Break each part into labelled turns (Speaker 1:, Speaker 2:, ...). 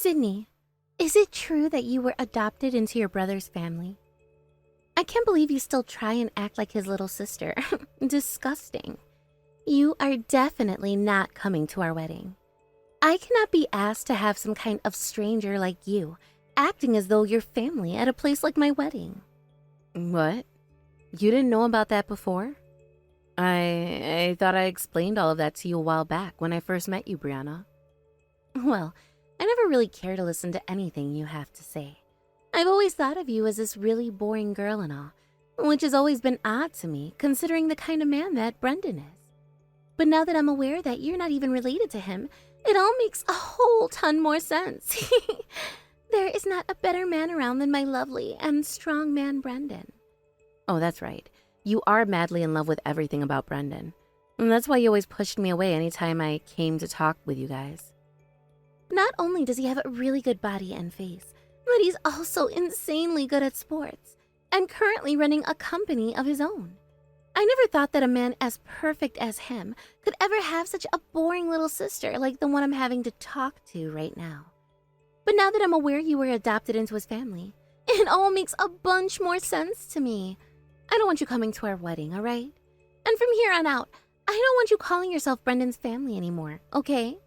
Speaker 1: Sydney, is it true that you were adopted into your brother's family? I can't believe you still try and act like his little sister. Disgusting. You are definitely not coming to our wedding. I cannot be asked to have some kind of stranger like you acting as though you're family at a place like my wedding. What? You didn't know about that before? I thought I explained all of that to you a while back when I first met you, Brianna. Well, I never really care to listen to anything you have to say. I've always thought of you as this really boring girl and all, which has always been odd to me considering the kind of man that Brendan is. But now that I'm aware that you're not even related to him, it all makes a whole ton more sense. There is not a better man around than my lovely and strong man Brendan. Oh, that's right. You are madly in love with everything about Brendan. And that's why you always pushed me away anytime I came to talk with you guys. Not only does he have a really good body and face, but he's also insanely good at sports and currently running a company of his own. I never thought that a man as perfect as him could ever have such a boring little sister like the one I'm having to talk to right now. But now that I'm aware you were adopted into his family, it all makes a bunch more sense to me. I don't want you coming to our wedding, all right? And from here on out, I don't want you calling yourself Brendan's family anymore, okay?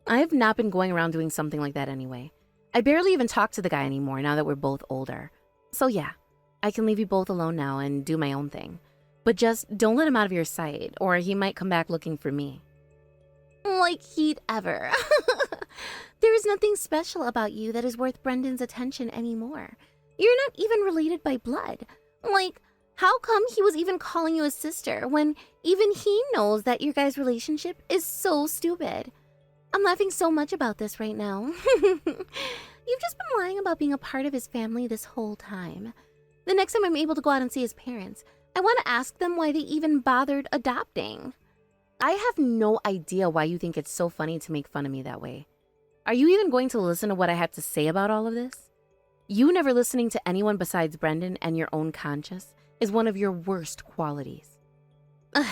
Speaker 1: I have not been going around doing something like that anyway. I barely even talk to the guy anymore now that we're both older. So yeah, I can leave you both alone now and do my own thing. But just don't let him out of your sight, or he might come back looking for me. Like he'd ever. There is nothing special about you that is worth Brendan's attention anymore. You're not even related by blood. Like, how come he was even calling you a sister when even he knows that your guys' relationship is so stupid? I'm laughing so much about this right now. You've just been lying about being a part of his family this whole time. The next time I'm able to go out and see his parents, I want to ask them why they even bothered adopting. I have no idea why you think it's so funny to make fun of me that way. Are you even going to listen to what I have to say about all of this? You never listening to anyone besides Brendan and your own conscience is one of your worst qualities. I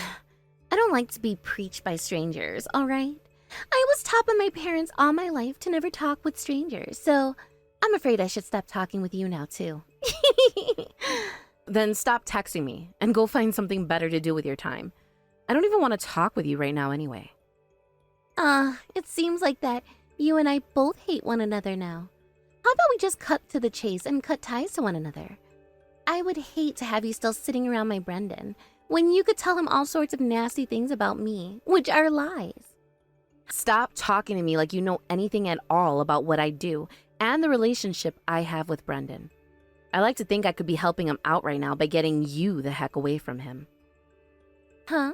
Speaker 1: don't like to be preached by strangers, all right? I was taught by my parents all my life to never talk with strangers, so I'm afraid I should stop talking with you now too. Then stop texting me and go find something better to do with your time. I don't even want to talk with you right now anyway. It seems like that you and I both hate one another now. How about we just cut to the chase and cut ties to one another? I would hate to have you still sitting around my Brendan when you could tell him all sorts of nasty things about me, which are lies. Stop talking to me like you know anything at all about what I do and the relationship I have with Brendan. I like to think I could be helping him out right now by getting you the heck away from him. Huh?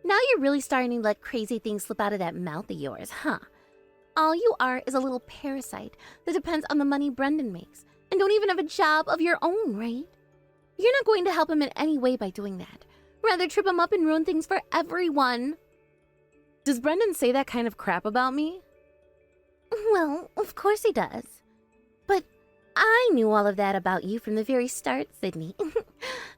Speaker 1: Now you're really starting to let crazy things slip out of that mouth of yours, huh? All you are is a little parasite that depends on the money Brendan makes and don't even have a job of your own, right? You're not going to help him in any way by doing that. Rather trip him up and ruin things for everyone. Does Brendan say that kind of crap about me? Well, of course he does. But I knew all of that about you from the very start, Sydney.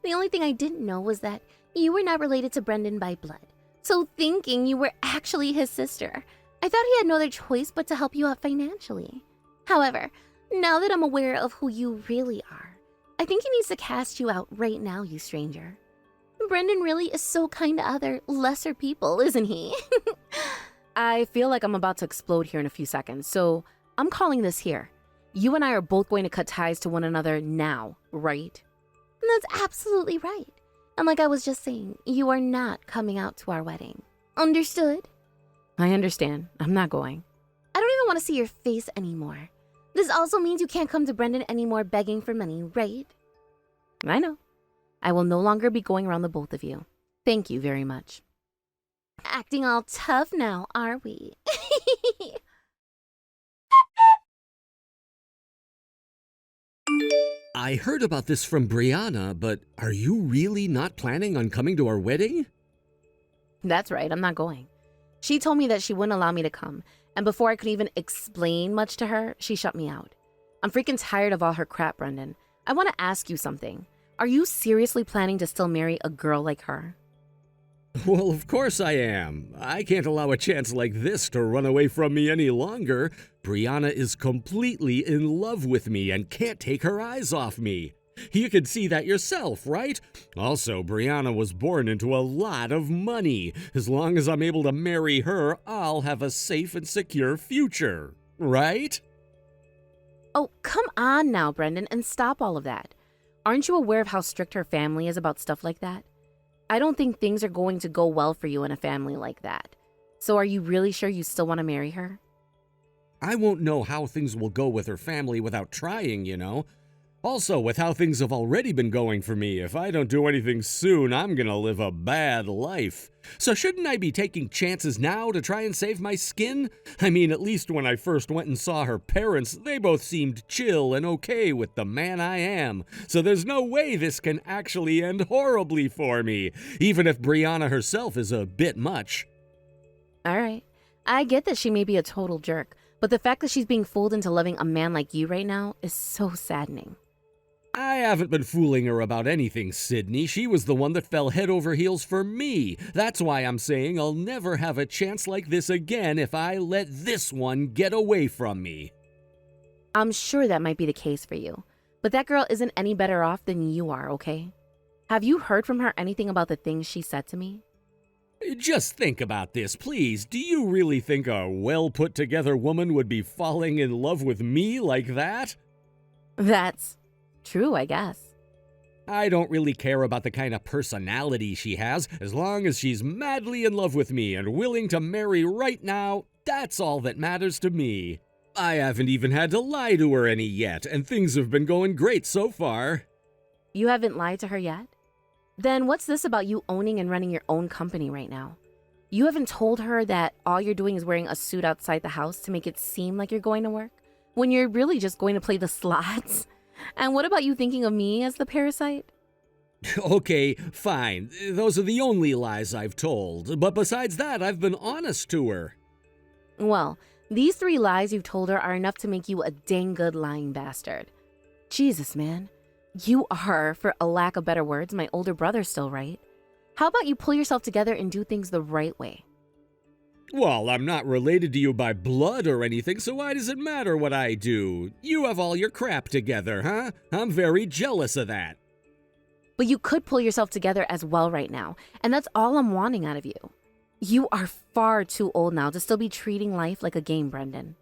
Speaker 1: The only thing I didn't know was that you were not related to Brendan by blood. So thinking you were actually his sister, I thought he had no other choice but to help you out financially. However, now that I'm aware of who you really are, I think he needs to cast you out right now, you stranger. Brendan really is so kind to other, lesser people, isn't he? I feel like I'm about to explode here in a few seconds, so I'm calling this here. You and I are both going to cut ties to one another now, right? That's absolutely right. And like I was just saying, you are not coming out to our wedding. Understood? I understand. I'm not going. I don't even want to see your face anymore. This also means you can't come to Brendan anymore begging for money, right? I know. I will no longer be going around the both of you. Thank you very much. Acting all tough now, are we?
Speaker 2: I heard about this from Brianna, but are you really not planning on coming to our wedding?
Speaker 1: That's right, I'm not going. She told me that she wouldn't allow me to come, and before I could even explain much to her, she shut me out. I'm freaking tired of all her crap, Brendan. I want to ask you something. Are you seriously planning to still marry a girl like her?
Speaker 2: Well, of course I am. I can't allow a chance like this to run away from me any longer. Brianna is completely in love with me and can't take her eyes off me. You can see that yourself, right? Also, Brianna was born into a lot of money. As long as I'm able to marry her, I'll have a safe and secure future, right?
Speaker 1: Oh, come on now, Brendan, and stop all of that. Aren't you aware of how strict her family is about stuff like that? I don't think things are going to go well for you in a family like that. So are you really sure you still want to marry her?
Speaker 2: I won't know how things will go with her family without trying, you know. Also, with how things have already been going for me, if I don't do anything soon, I'm gonna live a bad life. So shouldn't I be taking chances now to try and save my skin? I mean, at least when I first went and saw her parents, they both seemed chill and okay with the man I am. So there's no way this can actually end horribly for me, even if Brianna herself is a bit much.
Speaker 1: All right. I get that she may be a total jerk, but the fact that she's being fooled into loving a man like you right now is so saddening.
Speaker 2: I haven't been fooling her about anything, Sydney. She was the one that fell head over heels for me. That's why I'm saying I'll never have a chance like this again if I let this one get away from me.
Speaker 1: I'm sure that might be the case for you, but that girl isn't any better off than you are, okay? Have you heard from her anything about the things she said to me?
Speaker 2: Just think about this, please. Do you really think a well-put-together woman would be falling in love with me like that?
Speaker 1: That's true, I guess.
Speaker 2: I don't really care about the kind of personality she has, as long as she's madly in love with me and willing to marry right now. That's all that matters to me. I haven't even had to lie to her any yet, and things have been going great so far.
Speaker 1: You haven't lied to her yet? Then what's this about you owning and running your own company right now? You haven't told her that all you're doing is wearing a suit outside the house to make it seem like you're going to work, when you're really just going to play the slots? And what about you thinking of me as the parasite?
Speaker 2: Okay, fine. Those are the only lies I've told. But besides that, I've been honest to her.
Speaker 1: Well, these 3 lies you've told her are enough to make you a dang good lying bastard. Jesus, man. You are, for a lack of better words, my older brother still, right? How about you pull yourself together and do things the right way?
Speaker 2: Well, I'm not related to you by blood or anything, so why does it matter what I do? You have all your crap together, huh? I'm very jealous of that.
Speaker 1: But you could pull yourself together as well right now, and that's all I'm wanting out of you. You are far too old now to still be treating life like a game, Brendan.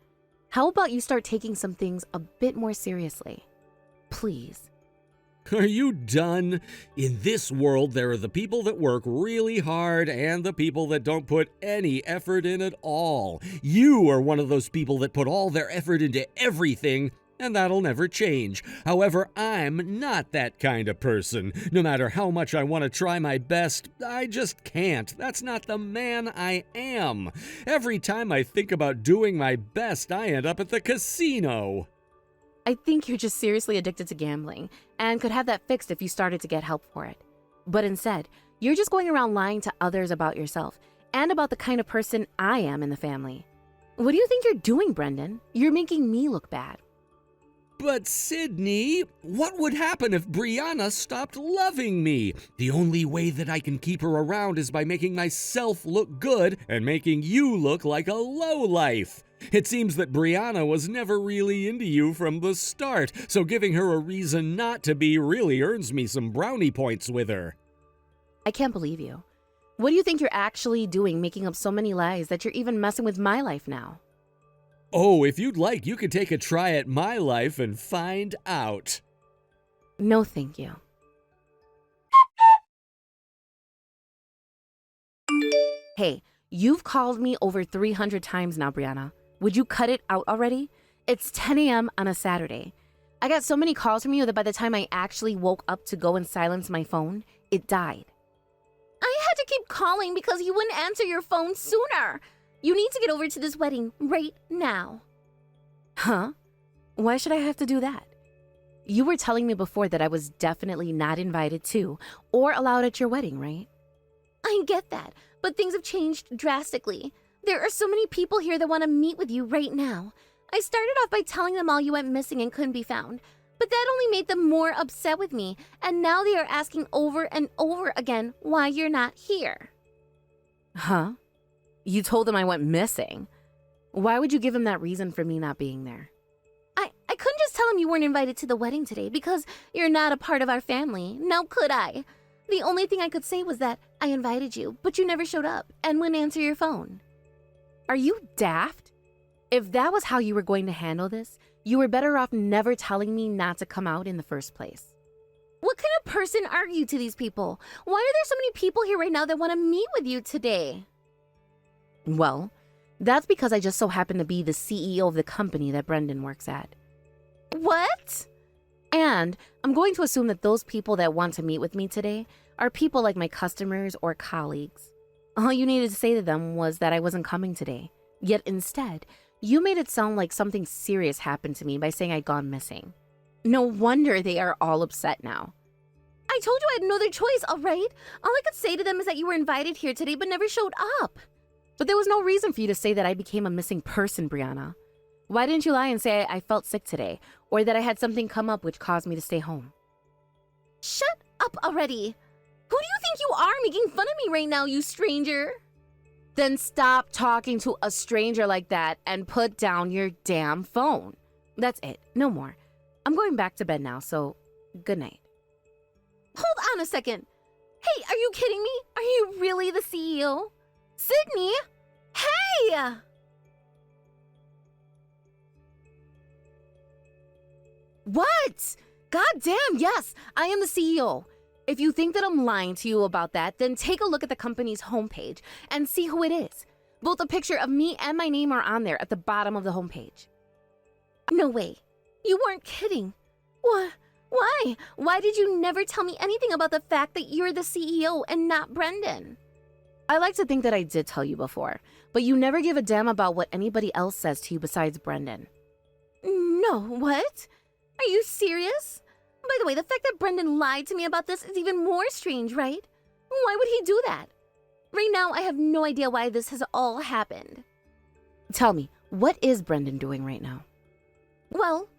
Speaker 1: How about you start taking some things a bit more seriously? Please.
Speaker 2: Are you done? In this world, there are the people that work really hard and the people that don't put any effort in at all. You are one of those people that put all their effort into everything, and that'll never change. However, I'm not that kind of person. No matter how much I want to try my best, I just can't. That's not the man I am. Every time I think about doing my best, I end up at the casino.
Speaker 1: I think you're just seriously addicted to gambling and could have that fixed if you started to get help for it. But instead, you're just going around lying to others about yourself and about the kind of person I am in the family. What do you think you're doing, Brendan? You're making me look bad.
Speaker 2: But Sydney, what would happen if Brianna stopped loving me? The only way that I can keep her around is by making myself look good and making you look like a lowlife. It seems that Brianna was never really into you from the start, so giving her a reason not to be really earns me some brownie points with her.
Speaker 1: I can't believe you. What do you think you're actually doing, making up so many lies that you're even messing with my life now?
Speaker 2: Oh, if you'd like, you could take a try at my life and find out.
Speaker 1: No, thank you. Hey, you've called me over 300 times now, Brianna. Would you cut it out already? It's 10 a.m. on a Saturday. I got so many calls from you that by the time I actually woke up to go and silence my phone, it died. I had to keep calling because you wouldn't answer your phone sooner. You need to get over to this wedding right now. Huh? Why should I have to do that? You were telling me before that I was definitely not invited to or allowed at your wedding, right? I get that, but things have changed drastically. There are so many people here that want to meet with you right now. I started off by telling them all you went missing and couldn't be found, but that only made them more upset with me, and now they are asking over and over again why you're not here.
Speaker 3: Huh? You told him I went missing. Why would you give him that reason for me not being there?
Speaker 1: I couldn't just tell him you weren't invited to the wedding today because you're not a part of our family. Now could I? The only thing I could say was that I invited you, but you never showed up and wouldn't answer your phone.
Speaker 3: Are you daft? If that was how you were going to handle this, you were better off never telling me not to come out in the first place.
Speaker 1: What kind of person are you to these people? Why are there so many people here right now that want to meet with you today?
Speaker 3: Well, that's because I just so happen to be the CEO of the company that Brendan works at.
Speaker 1: What?
Speaker 3: And I'm going to assume that those people that want to meet with me today are people like my customers or colleagues. All you needed to say to them was that I wasn't coming today. Yet instead, you made it sound like something serious happened to me by saying I'd gone missing. No wonder they are all upset now.
Speaker 1: I told you I had no other choice, all right? All I could say to them is that you were invited here today but never showed up.
Speaker 3: But there was no reason for you to say that I became a missing person, Brianna. Why didn't you lie and say I felt sick today, or that I had something come up which caused me to stay home?
Speaker 1: Shut up already. Who do you think you are making fun of me right now, you stranger?
Speaker 3: Then stop talking to a stranger like that and put down your damn phone. That's it. No more. I'm going back to bed now, so good night.
Speaker 1: Hold on a second. Hey, are you kidding me? Are you really the CEO? Sydney? Hey!
Speaker 3: What? God damn, yes, I am the CEO. If you think that I'm lying to you about that, then take a look at the company's homepage and see who it is. Both a picture of me and my name are on there at the bottom of the homepage.
Speaker 1: No way. You weren't kidding. What? Why? Why did you never tell me anything about the fact that you're the CEO and not Brendan?
Speaker 3: I like to think that I did tell you before, but you never give a damn about what anybody else says to you besides Brendan.
Speaker 1: No, what? Are you serious? By the way, the fact that Brendan lied to me about this is even more strange, right? Why would he do that? Right now, I have no idea why this has all happened.
Speaker 3: Tell me, what is Brendan doing right now?
Speaker 1: Well,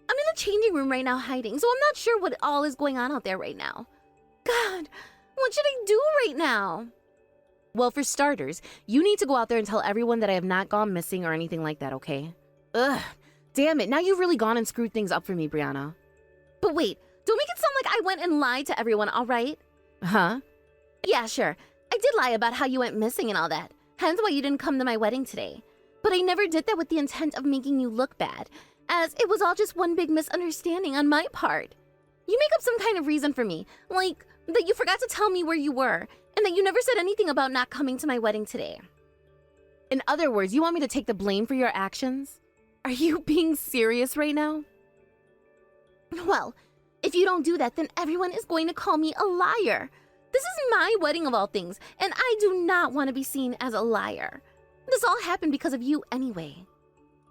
Speaker 1: I'm in the changing room right now hiding, so I'm not sure what all is going on out there right now. God, what should I do right now?
Speaker 3: Well, for starters, you need to go out there and tell everyone that I have not gone missing or anything like that, okay? Ugh, damn it, now you've really gone and screwed things up for me, Brianna.
Speaker 1: But wait, don't make it sound like I went and lied to everyone, all right?
Speaker 3: Huh?
Speaker 1: Yeah, sure. I did lie about how you went missing and all that. Hence why you didn't come to my wedding today. But I never did that with the intent of making you look bad, as it was all just one big misunderstanding on my part. You make up some kind of reason for me, like that you forgot to tell me where you were, and that you never said anything about not coming to my wedding today.
Speaker 3: In other words, you want me to take the blame for your actions? Are you being serious right now?
Speaker 1: Well, if you don't do that, then everyone is going to call me a liar. This is my wedding of all things, and I do not want to be seen as a liar. This all happened because of you anyway.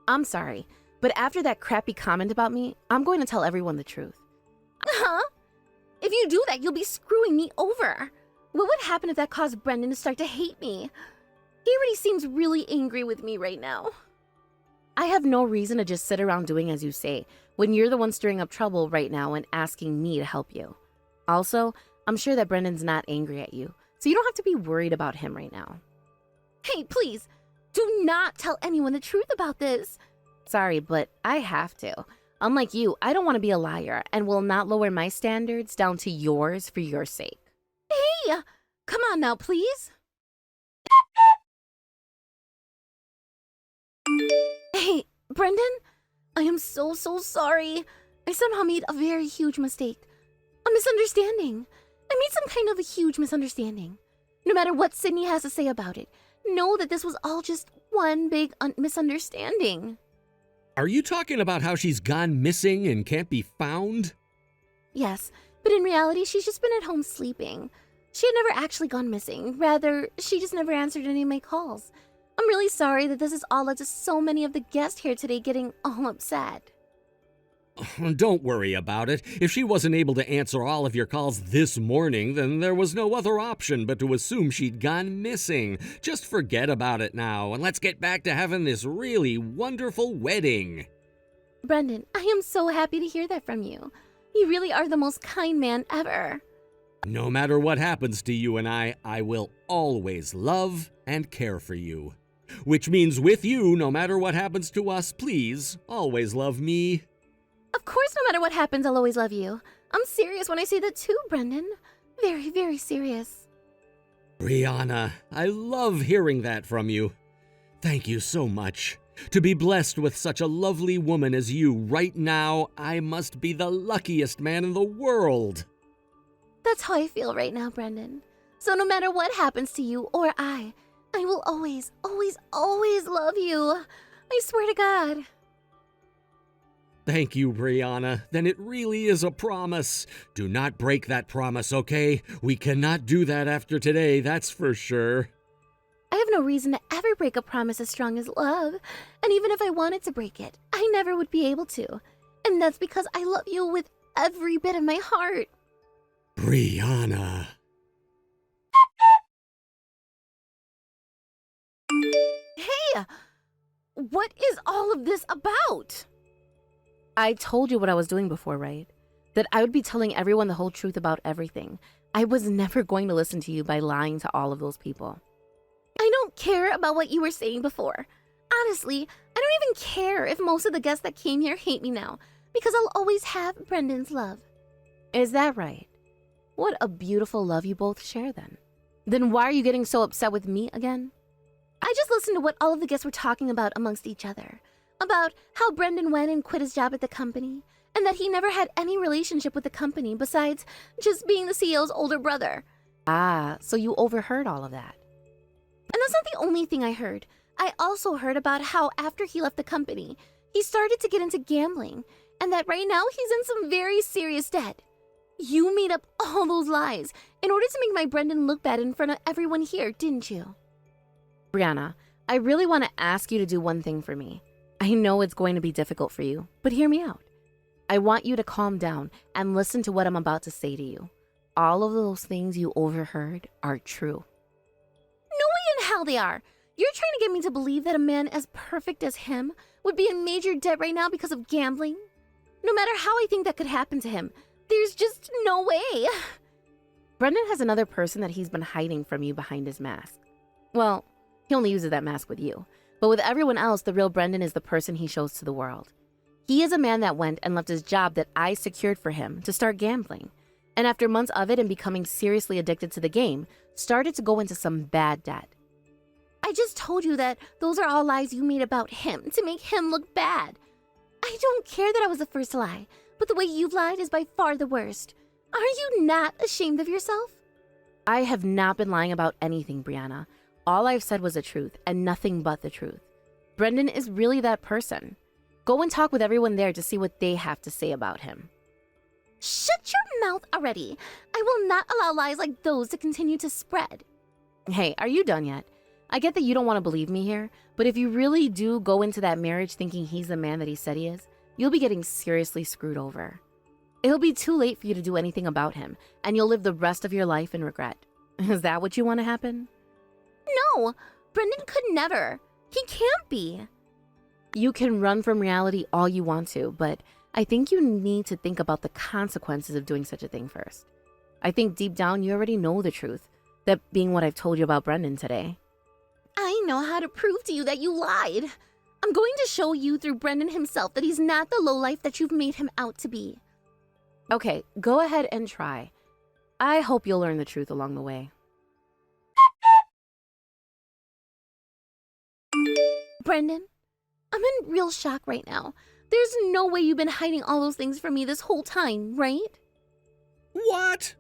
Speaker 3: I'm sorry, but after that crappy comment about me, I'm going to tell everyone the truth.
Speaker 1: Huh? If you do that, you'll be screwing me over. What would happen if that caused Brendan to start to hate me? He already seems really angry with me right now.
Speaker 3: I have no reason to just sit around doing as you say, when you're the one stirring up trouble right now and asking me to help you. Also, I'm sure that Brendan's not angry at you, so you don't have to be worried about him right now.
Speaker 1: Hey, please, do not tell anyone the truth about this.
Speaker 3: Sorry, but I have to. Unlike you, I don't want to be a liar and will not lower my standards down to yours for your sake.
Speaker 1: Hey, come on now, please. Hey, Brendan, I am so sorry. I somehow made a very huge mistake. A misunderstanding. I made some kind of a huge misunderstanding. No matter what Sydney has to say about it, know that this was all just one big misunderstanding.
Speaker 2: Are you talking about how she's gone missing and can't be found?
Speaker 1: Yes, but in reality, she's just been at home sleeping. She had never actually gone missing. Rather, she just never answered any of my calls. I'm really sorry that this has all led to so many of the guests here today getting all upset.
Speaker 2: Don't worry about it. If she wasn't able to answer all of your calls this morning, then there was no other option but to assume she'd gone missing. Just forget about it now, and let's get back to having this really wonderful wedding.
Speaker 1: Brendan, I am so happy to hear that from you. You really are the most kind man ever.
Speaker 2: No matter what happens to you and I will always love and care for you. Which means with you, no matter what happens to us, please always love me.
Speaker 1: Of course, no matter what happens, I'll always love you. I'm serious when I say that too, Brendan. Very, very serious.
Speaker 2: Brianna, I love hearing that from you. Thank you so much. To be blessed with such a lovely woman as you right now, I must be the luckiest man in the world.
Speaker 1: That's how I feel right now, Brendan. So no matter what happens to you or I will always, always, always love you. I swear to God.
Speaker 2: Thank you, Brianna. Then it really is a promise. Do not break that promise, okay? We cannot do that after today, that's for sure.
Speaker 1: I have no reason to ever break a promise as strong as love. And even if I wanted to break it, I never would be able to. And that's because I love you with every bit of my heart.
Speaker 2: Brianna.
Speaker 3: Hey! What is all of this about? I told you what I was doing before, right? That I would be telling everyone the whole truth about everything. I was never going to listen to you by lying to all of those people.
Speaker 1: I don't care about what you were saying before. Honestly, I don't even care if most of the guests that came here hate me now, because I'll always have Brendan's love.
Speaker 3: Is that right? What a beautiful love you both share then. Then why are you getting so upset with me again?
Speaker 1: I just listened to what all of the guests were talking about amongst each other. About how Brendan went and quit his job at the company, and that he never had any relationship with the company besides just being the CEO's older brother.
Speaker 3: Ah, so you overheard all of that.
Speaker 1: And that's not the only thing I heard. I also heard about how after he left the company, he started to get into gambling, and that right now he's in some very serious debt. You made up all those lies in order to make my Brendan look bad in front of everyone here, didn't you?
Speaker 3: Brianna, I really want to ask you to do one thing for me. I know it's going to be difficult for you, but hear me out. I want you to calm down and listen to what I'm about to say to you. All of those things you overheard are true.
Speaker 1: No way in hell they are. You're trying to get me to believe that a man as perfect as him would be in major debt right now because of gambling? No matter how I think that could happen to him, there's just no way.
Speaker 3: Brendan has another person that he's been hiding from you behind his mask. Well, he only uses that mask with you. But with everyone else, the real Brendan is the person he shows to the world. He is a man that went and left his job that I secured for him to start gambling. And after months of it and becoming seriously addicted to the game, started to go into some bad debt.
Speaker 1: I just told you that those are all lies you made about him to make him look bad. I don't care that I was the first to lie, but the way you've lied is by far the worst. Are you not ashamed of yourself?
Speaker 3: I have not been lying about anything, Brianna. All I've said was the truth and nothing but the truth. Brendan is really that person. Go and talk with everyone there to see what they have to say about him.
Speaker 1: Shut your mouth already. I will not allow lies like those to continue to spread.
Speaker 3: Hey, are you done yet? I get that you don't want to believe me here, but if you really do go into that marriage thinking he's the man that he said he is, you'll be getting seriously screwed over. It'll be too late for you to do anything about him, and you'll live the rest of your life in regret. Is that what you want to happen?
Speaker 1: No, Brendan could never. He can't be.
Speaker 3: You can run from reality all you want to, but I think you need to think about the consequences of doing such a thing first. I think deep down you already know the truth, that being what I've told you about Brendan today.
Speaker 1: I know how to prove to you that you lied. I'm going to show you through Brendan himself that he's not the lowlife that you've made him out to be.
Speaker 3: Okay, go ahead and try. I hope you'll learn the truth along the way.
Speaker 1: Brendan, I'm in real shock right now. There's no way you've been hiding all those things from me this whole time, right?
Speaker 2: What?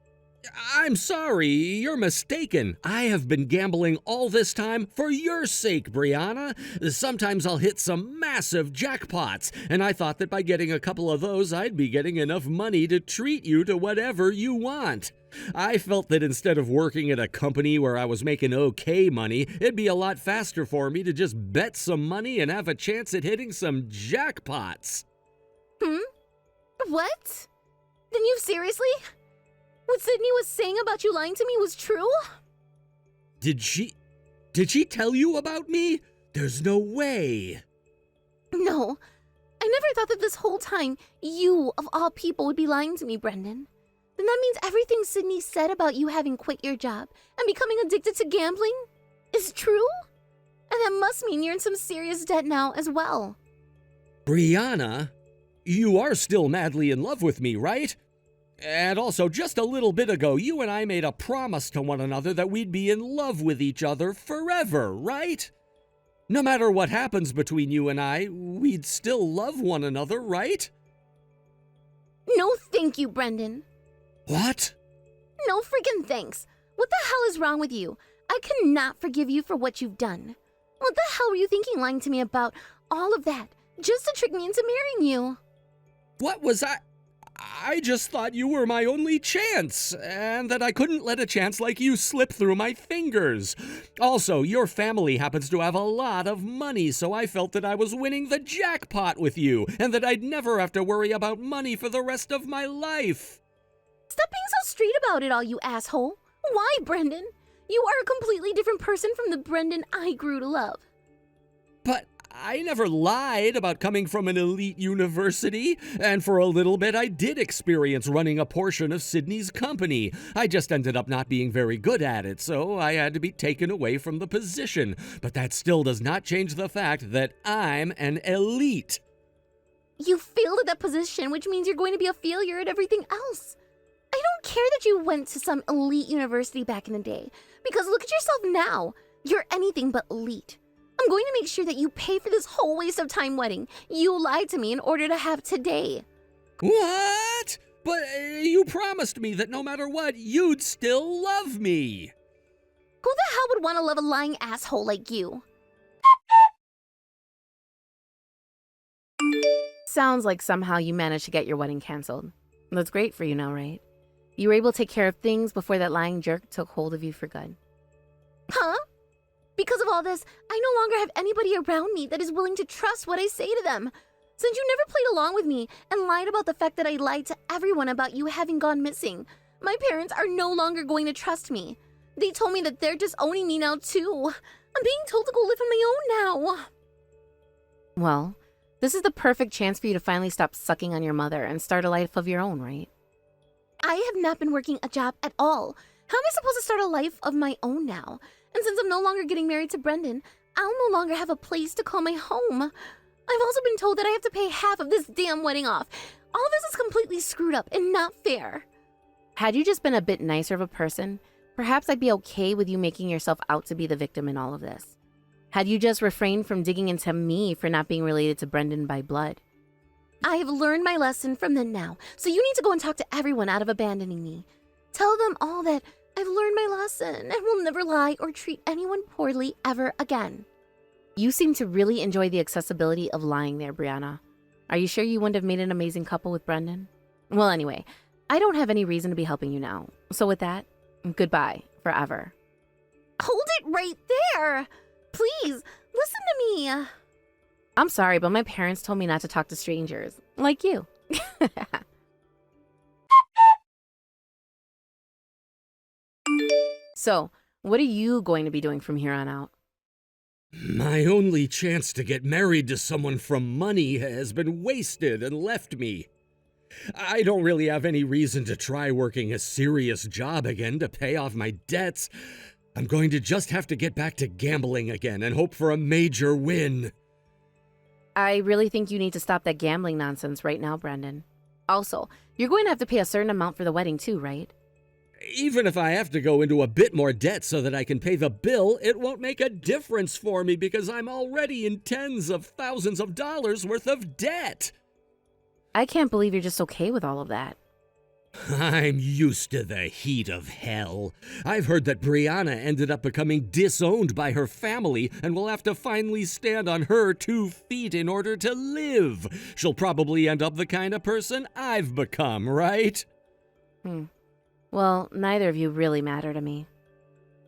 Speaker 2: I'm sorry, you're mistaken. I have been gambling all this time for your sake, Brianna. Sometimes I'll hit some massive jackpots, and I thought that by getting a couple of those, I'd be getting enough money to treat you to whatever you want. I felt that instead of working at a company where I was making okay money, it'd be a lot faster for me to just bet some money and have a chance at hitting some jackpots.
Speaker 1: What? Then you seriously? What Sydney was saying about you lying to me was true?
Speaker 2: Did she tell you about me? There's no way.
Speaker 1: No, I never thought that this whole time you, of all people, would be lying to me, Brendan. Then that means everything Sydney said about you having quit your job and becoming addicted to gambling is true? And that must mean you're in some serious debt now as well.
Speaker 2: Brianna, you are still madly in love with me, right? And also, just a little bit ago, you and I made a promise to one another that we'd be in love with each other forever, right? No matter what happens between you and I, we'd still love one another, right?
Speaker 1: No thank you, Brendan.
Speaker 2: What?
Speaker 1: No freaking thanks. What the hell is wrong with you? I cannot forgive you for what you've done. What the hell were you thinking lying to me about all of that just to trick me into marrying you?
Speaker 2: What was I just thought you were my only chance, and that I couldn't let a chance like you slip through my fingers. Also, your family happens to have a lot of money, so I felt that I was winning the jackpot with you, and that I'd never have to worry about money for the rest of my life.
Speaker 1: Stop being so straight about it all, you asshole. Why, Brendan? You are a completely different person from the Brendan I grew to love.
Speaker 2: But I never lied about coming from an elite university, and for a little bit I did experience running a portion of Sydney's company. I just ended up not being very good at it, so I had to be taken away from the position. But that still does not change the fact that I'm an elite.
Speaker 1: You failed at that position, which means you're going to be a failure at everything else. I don't care that you went to some elite university back in the day, because look at yourself now. You're anything but elite. I'm going to make sure that you pay for this whole waste of time wedding you lied to me in order to have today.
Speaker 2: What? But you promised me that no matter what, you'd still love me.
Speaker 1: Who the hell would want to love a lying asshole like you?
Speaker 3: Sounds like somehow you managed to get your wedding canceled. That's great for you now, right? You were able to take care of things before that lying jerk took hold of you for good.
Speaker 1: Huh? Because of all this, I no longer have anybody around me that is willing to trust what I say to them. Since you never played along with me and lied about the fact that I lied to everyone about you having gone missing, my parents are no longer going to trust me. They told me that they're disowning me now too. I'm being told to go live on my own now.
Speaker 3: Well, this is the perfect chance for you to finally stop sucking on your mother and start a life of your own, right?
Speaker 1: I have not been working a job at all. How am I supposed to start a life of my own now? And since I'm no longer getting married to Brendan, I'll no longer have a place to call my home. I've also been told that I have to pay half of this damn wedding off. All of this is completely screwed up and not fair.
Speaker 3: Had you just been a bit nicer of a person, perhaps I'd be okay with you making yourself out to be the victim in all of this. Had you just refrained from digging into me for not being related to Brendan by blood.
Speaker 1: I have learned my lesson from then now, so you need to go and talk to everyone out of abandoning me. Tell them all that I've learned my lesson and will never lie or treat anyone poorly ever again.
Speaker 3: You seem to really enjoy the accessibility of lying there, Brianna. Are you sure you wouldn't have made an amazing couple with Brendan? Well, anyway, I don't have any reason to be helping you now. So with that, goodbye forever.
Speaker 1: Hold it right there! Please, listen to me.
Speaker 3: I'm sorry, but my parents told me not to talk to strangers, like you. So, what are you going to be doing from here on out?
Speaker 2: My only chance to get married to someone from money has been wasted and left me. I don't really have any reason to try working a serious job again to pay off my debts. I'm going to just have to get back to gambling again and hope for a major win.
Speaker 3: I really think you need to stop that gambling nonsense right now, Brendan. Also, you're going to have to pay a certain amount for the wedding too, right?
Speaker 2: Even if I have to go into a bit more debt so that I can pay the bill, it won't make a difference for me because I'm already in tens of thousands of dollars worth of debt.
Speaker 3: I can't believe you're just okay with all of that.
Speaker 2: I'm used to the heat of hell. I've heard that Brianna ended up becoming disowned by her family and will have to finally stand on her 2 feet in order to live. She'll probably end up the kind of person I've become, right?
Speaker 3: Well, neither of you really matter to me.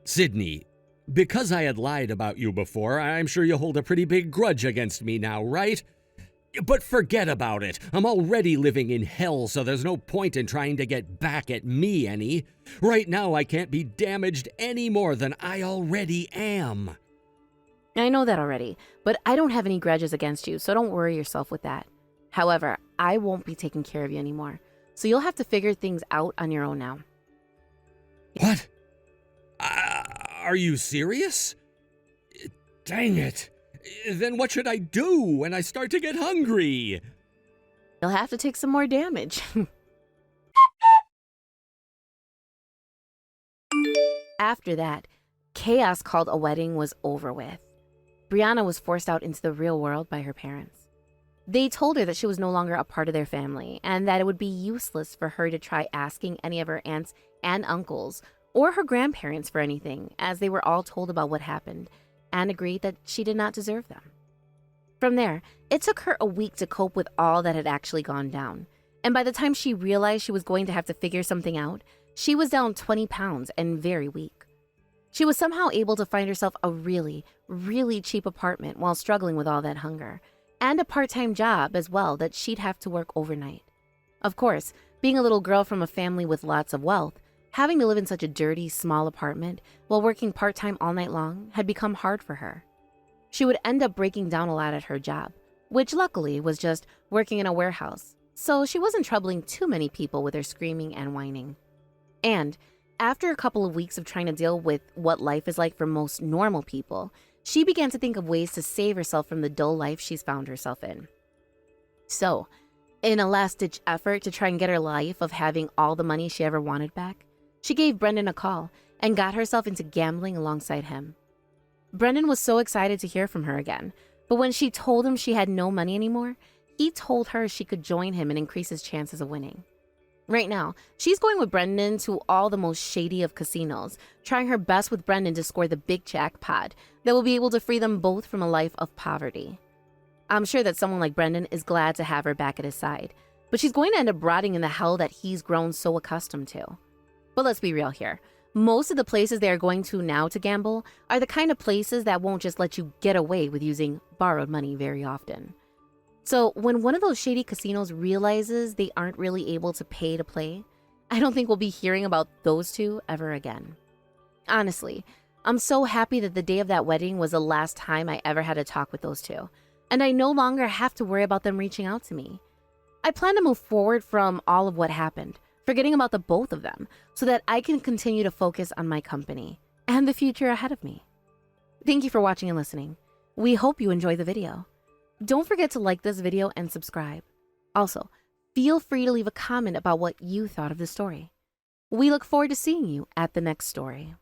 Speaker 2: Sydney, because I had lied about you before, I'm sure you hold a pretty big grudge against me now, right? But forget about it. I'm already living in hell, so there's no point in trying to get back at me any. Right now, I can't be damaged any more than I already am.
Speaker 3: I know that already, but I don't have any grudges against you, so don't worry yourself with that. However, I won't be taking care of you anymore. so you'll have to figure things out on your own now.
Speaker 2: What? Are you serious? Dang it. Then what should I do when I start to get hungry?
Speaker 3: You'll have to take some more damage. After that, chaos called a wedding was over with. Brianna was forced out into the real world by her parents. They told her that she was no longer a part of their family and that it would be useless for her to try asking any of her aunts and uncles or her grandparents for anything, as they were all told about what happened and agreed that she did not deserve them. From there, it took her a week to cope with all that had actually gone down, and by the time she realized she was going to have to figure something out, she was down 20 pounds and very weak. She was somehow able to find herself a really, really cheap apartment while struggling with all that hunger, and a part-time job as well that she'd have to work overnight. Of course, being a little girl from a family with lots of wealth, having to live in such a dirty, small apartment while working part-time all night long had become hard for her. She would end up breaking down a lot at her job, which luckily was just working in a warehouse, so she wasn't troubling too many people with her screaming and whining. And after a couple of weeks of trying to deal with what life is like for most normal people, she began to think of ways to save herself from the dull life she's found herself in. So, in a last-ditch effort to try and get her life of having all the money she ever wanted back, she gave Brendan a call and got herself into gambling alongside him. Brendan was so excited to hear from her again, but when she told him she had no money anymore, he told her she could join him and increase his chances of winning. Right now, she's going with Brendan to all the most shady of casinos, trying her best with Brendan to score the big jackpot that will be able to free them both from a life of poverty. I'm sure that someone like Brendan is glad to have her back at his side, but she's going to end up rotting in the hell that he's grown so accustomed to. But let's be real here. Most of the places they are going to now to gamble are the kind of places that won't just let you get away with using borrowed money very often. So when one of those shady casinos realizes they aren't really able to pay to play, I don't think we'll be hearing about those two ever again. Honestly, I'm so happy that the day of that wedding was the last time I ever had a talk with those two, and I no longer have to worry about them reaching out to me. I plan to move forward from all of what happened, forgetting about the both of them, so that I can continue to focus on my company and the future ahead of me. Thank you for watching and listening. We hope you enjoyed the video. Don't forget to like this video and subscribe. Also, feel free to leave a comment about what you thought of the story. We look forward to seeing you at the next story.